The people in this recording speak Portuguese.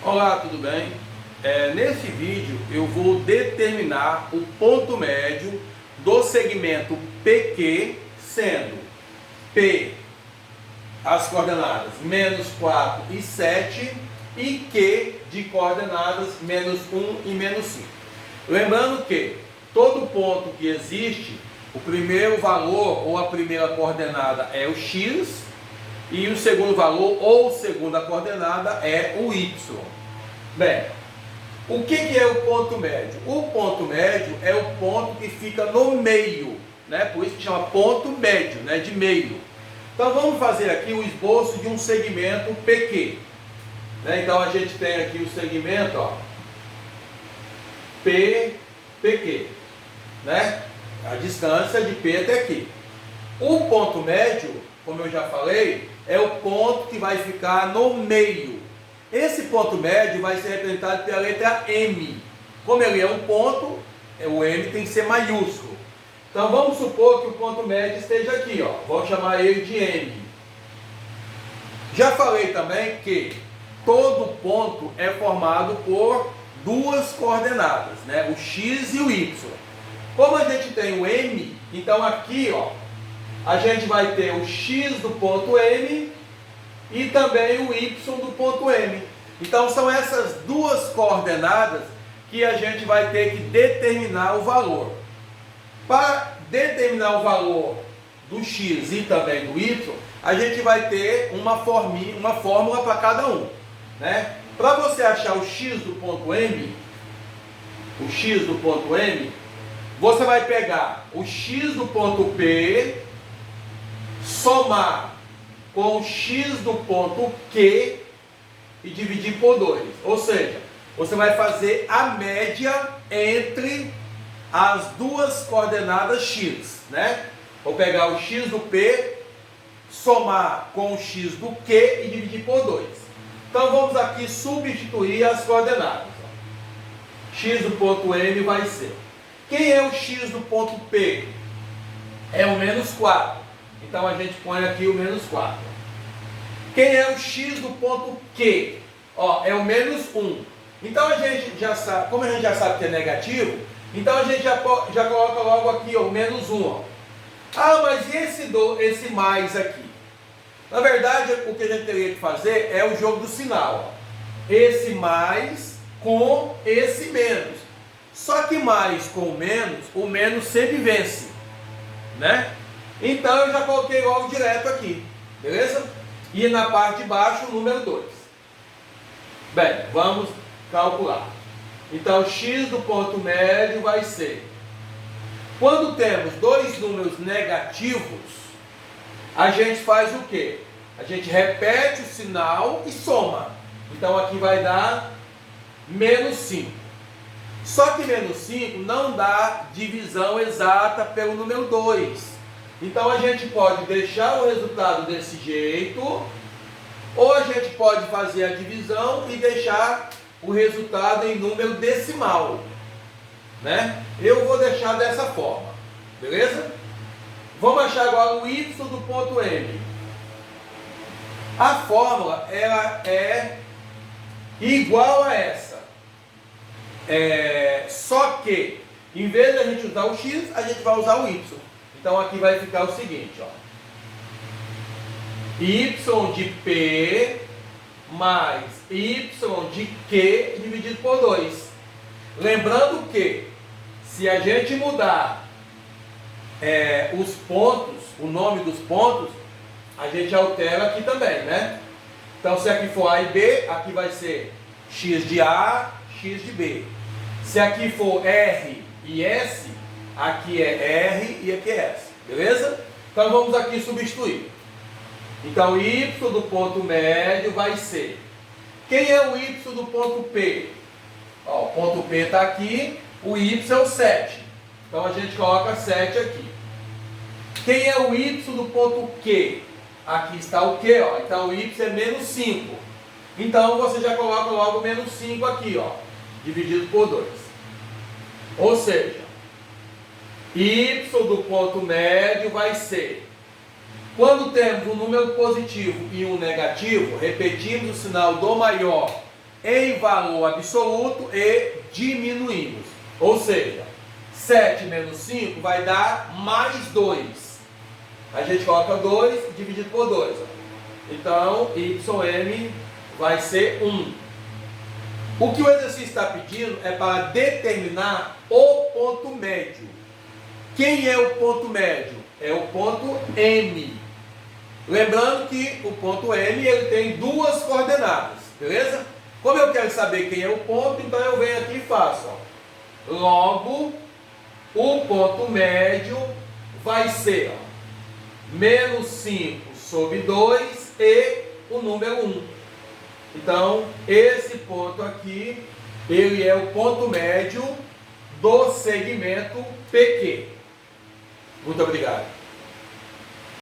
Olá, tudo bem? Nesse vídeo eu vou determinar o ponto médio do segmento PQ, sendo P as coordenadas menos 4 e 7 e Q de coordenadas menos 1 e menos 5. Lembrando que todo ponto que existe, o primeiro valor ou a primeira coordenada é o X e o segundo valor ou segunda coordenada é o Y. Bem, o que é o ponto médio? O ponto médio é o ponto que fica no meio, né? Por isso que chama ponto médio, né? De meio. Então vamos fazer aqui o esboço de um segmento PQ, né? Então a gente tem aqui o segmento, ó, PQ, né? A distância de P até aqui. O ponto médio, como eu já falei, é o ponto que vai ficar no meio. Esse ponto médio vai ser representado pela letra M. Como ele é um ponto, o M tem que ser maiúsculo. Então vamos supor que o ponto médio esteja aqui, ó. Vou chamar ele de M. Já falei também que todo ponto é formado por duas coordenadas, né? O X e o Y. Como a gente tem o M, então aqui, ó, a gente vai ter o X do ponto M e também o Y do ponto M. Então são essas duas coordenadas que a gente vai ter que determinar o valor. Para determinar o valor do X e também do Y, a gente vai ter uma fórmula para cada um, né? Para você achar o X do ponto M, você vai pegar o X do ponto P, somar com o X do ponto Q e dividir por 2. Ou seja, você vai fazer a média entre as duas coordenadas X, né? Vou pegar o X do P, somar com o X do Q e dividir por 2. Então vamos aqui substituir as coordenadas. X do ponto M vai ser. Quem é o X do ponto P? É o menos 4. Então a gente põe aqui o menos 4. Quem é o X do ponto Q? Ó, é o menos 1. Então a gente já sabe, como a gente já sabe que é negativo, então a gente já coloca logo aqui, ó, o menos 1. Ó. Ah, mas e esse mais aqui? Na verdade, o que a gente teria que fazer é o jogo do sinal. Ó. Esse mais com esse menos. Só que mais com o menos sempre vence, né? Então eu já coloquei logo direto aqui, beleza? E na parte de baixo o número 2. Bem, vamos calcular. Então x do ponto médio vai ser, quando temos dois números negativos, a gente faz o quê? A gente repete o sinal e soma. Então aqui vai dar menos 5. Só que menos 5 não dá divisão exata pelo número 2. Então a gente pode deixar o resultado desse jeito, ou a gente pode fazer a divisão e deixar o resultado em número decimal, né? Eu vou deixar dessa forma, beleza? Vamos achar agora o Y do ponto M. A fórmula ela é igual a essa, só que em vez de a gente usar o X, a gente vai usar o Y. Então aqui vai ficar o seguinte, ó. Y de P mais Y de Q dividido por 2. Lembrando que se a gente mudar os pontos, o nome dos pontos, a gente altera aqui também, né? Então se aqui for A e B, aqui vai ser X de A, X de B. Se aqui for R e S, aqui é R e aqui é S, beleza? Então vamos aqui substituir. Então Y do ponto médio vai ser. Quem é o Y do ponto P? Ó, o ponto P está aqui, o Y é o 7. Então a gente coloca 7 aqui. Quem é o Y do ponto Q? Aqui está o Q, ó. Então o Y é menos 5. Então você já coloca logo menos 5 aqui, ó, dividido por 2. Ou seja, Y do ponto médio vai ser, quando temos um número positivo e um negativo, repetimos o sinal do maior em valor absoluto e diminuímos. Ou seja, 7 menos 5 vai dar mais 2. A gente coloca 2 dividido por 2. Então, YM vai ser 1. O que o exercício está pedindo é para determinar o ponto médio. Quem é o ponto médio? É o ponto M. Lembrando que o ponto M ele tem duas coordenadas, beleza? Como eu quero saber quem é o ponto, então eu venho aqui e faço. Ó. Logo, o ponto médio vai ser menos 5 sobre 2 e o número 1. Então, esse ponto aqui, ele é o ponto médio do segmento PQ. Muito obrigado.